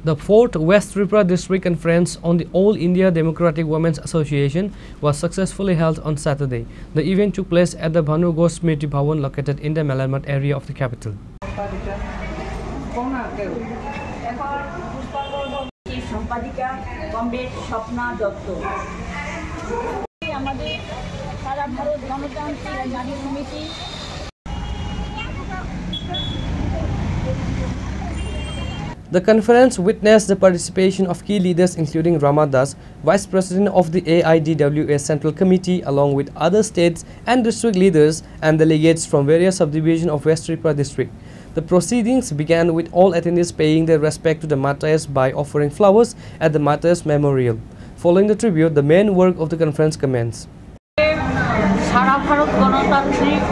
The 4th West Tripura District Conference on the All India Democratic Women's Association was successfully held on Saturday. The event took place at the Bhanu Ghosh Smriti Bhawan located in the Mallarmat area of the capital. The conference witnessed the participation of key leaders including Rama Das, Vice President of the AIDWA Central Committee, along with other states and district leaders and delegates from various subdivisions of West Tripura district. The proceedings began with all attendees paying their respect to the martyrs by offering flowers at the Martyrs Memorial. Following the tribute, the main work of the conference commenced. সারা ভারত গণতান্ত্রিক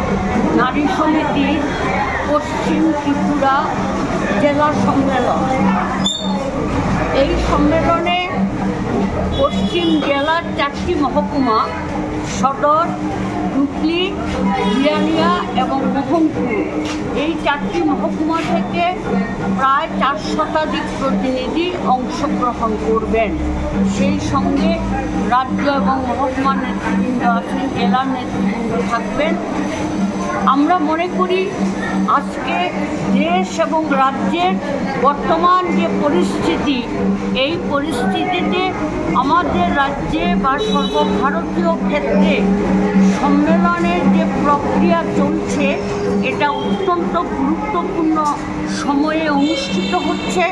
নারী সমিতি পশ্চিম ত্রিপুরা জেলা সম্মেলন এই সম্মেলনে পশ্চিম জেলার 4টি মহকুমা সদর হুগলি বিয়ানীয়া এবং মোহনপুর এই 4টি মহকুমা থেকে প্রায় 4 শতাধিক প্রতিনিধি অংশগ্রহণ করবেন। সেই সঙ্গে রাজ্য এবং মহকুমা নেতৃবৃন্দ আছেন, জেলার নেতৃবৃন্দ থাকবেন। আমরা মনে করি আজকে দেশ এবং রাজ্যের বর্তমান যে পরিস্থিতি, এই পরিস্থিতিতে আমাদের রাজ্যে বা সর্বভারতীয় ক্ষেত্রে সম্মেলনের যে প্রক্রিয়া চলছে এটা অত্যন্ত গুরুত্বপূর্ণ সময়ে অনুষ্ঠিত হচ্ছে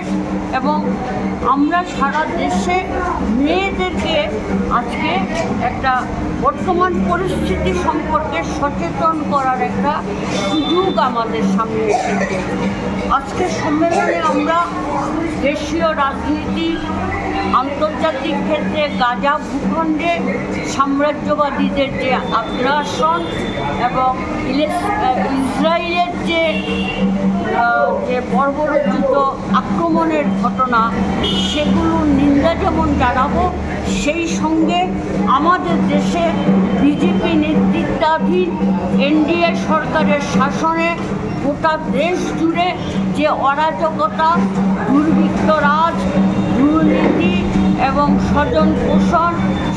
এবং আমরা সারা দেশে মেয়েদেরকে আজকে একটা বর্তমান পরিস্থিতি সম্পর্কে সচেতন করার একটা সুযোগ আমাদের সামনে এসেছে। আজকে সম্মেলনে আমরা দেশীয় রাজনীতি, আন্তর্জাতিক ক্ষেত্রে গাজা ভূখণ্ডে সাম্রাজ্যবাদীদের যে আগ্রাসন এবং ইসরায়েলের যে বর্বরোচিত আক্রমণের ঘটনা সেগুলোর নিন্দা যেমন জানাবো, সেই সঙ্গে আমাদের দেশে বিজেপি নেতৃত্বাধীন এনডিএ সরকারের শাসনে গোটা দেশ জুড়ে যে অরাজকতা, দুর্বৃত্তরাজ, দুর্নীতি এবং স্বজন পোষণ,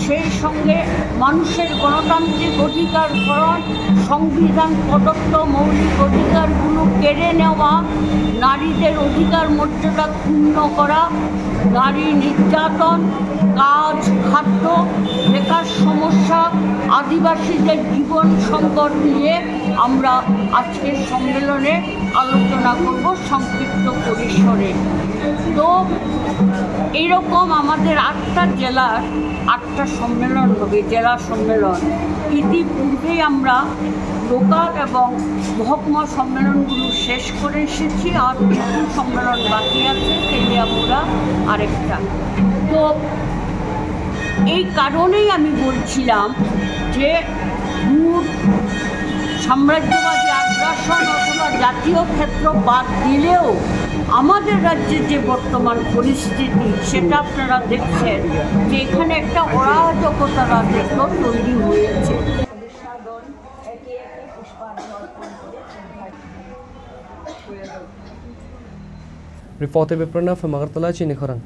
সেই সঙ্গে মানুষের গণতান্ত্রিক অধিকার হরণ, সংবিধান প্রদত্ত মৌলিক অধিকারগুলো কেড়ে নেওয়া, নারীদের অধিকার মর্যাদা ক্ষুণ্ণ করা, নারী নির্যাতন, কাজ, খাদ্য, বেকার সমস্যা, আদিবাসীদের জীবন সংকট নিয়ে আমরা আজকের সম্মেলনে আলোচনা করব সংক্ষিপ্ত পরিসরে। তো এইরকম আমাদের 8টা জেলার 8টা সম্মেলন হবে, জেলা সম্মেলন। ইতিপূর্বেই আমরা লোকাল এবং মহকুমা সম্মেলনগুলো শেষ করে এসেছি, আর কিছু সম্মেলন বাকি আছে, তেলিয়ামুড়া আরেকটা। তো এই কারণেই আমি বলছিলাম যে সাম্রাজ্যবাদী আগ্রাসন অথবা জাতীয় ক্ষেত্র বাদ দিলেও আমাদের রাজ্যের যে বর্তমান পরিস্থিতি সেটা আপনারা দেখছেন যে এখানে একটা অরাজকতা রাজত্ব তৈরি হয়েছে। Reported by Pranav from Agartala, Chinikhorang.